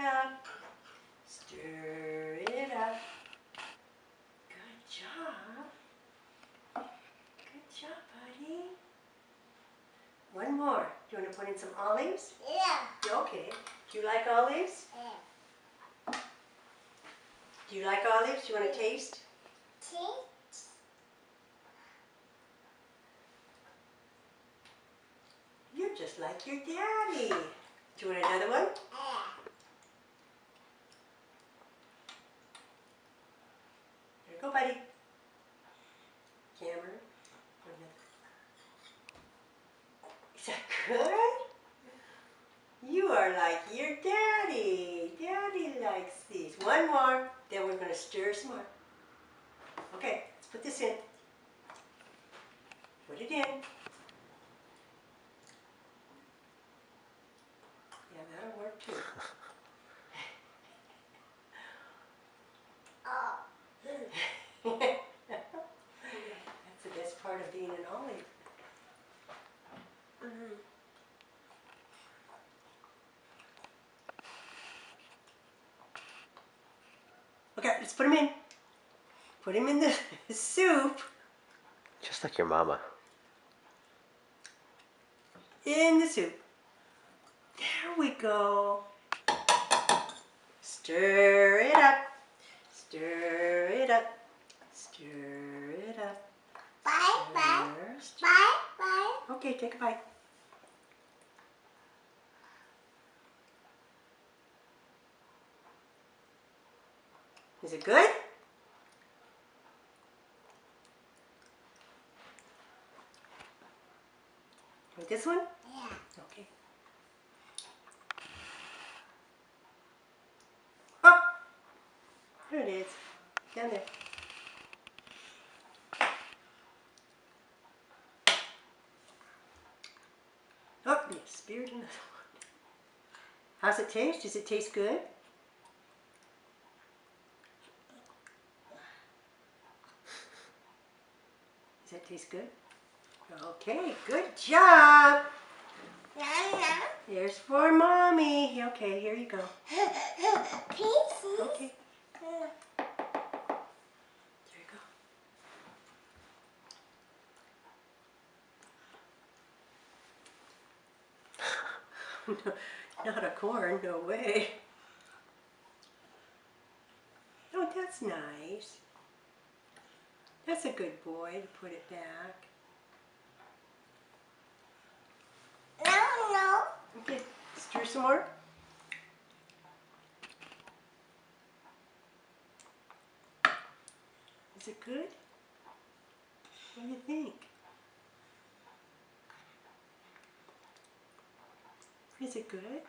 up. Stir it up. Good job. Good job, buddy. One more. Do you want to put in some olives? Yeah. Okay. Do you like olives? Yeah. Do you like olives? Do you want to taste? Taste. You're just like your daddy. Do you want another one? Yeah. Here you go, buddy. Cameron. Is that good? You are like your daddy. Daddy likes these. One more, then we're going to stir some more. Okay, let's put this in. Put it in. Yeah, that'll work too. Oh. That's the best part of being an olive. Okay, let's put him in. Put him in the soup. Just like your mama. In the soup. There we go. Stir it up. Stir it up. Stir it up. Bye, bye. Stir. Bye, bye. Okay, take a bite. Is it good? With this one? Yeah. Okay. Oh! There it is. Down there. Oh, you speared another one. How's it taste? Does it taste good? Does that taste good? Okay, good job. Nana. Here's for Mommy. Okay, here you go. Pieces. Okay. There you go. No, not a corn, no way. Oh, that's nice. That's a good boy to put it back. No. Okay, stir some more. Is it good? What do you think? Is it good?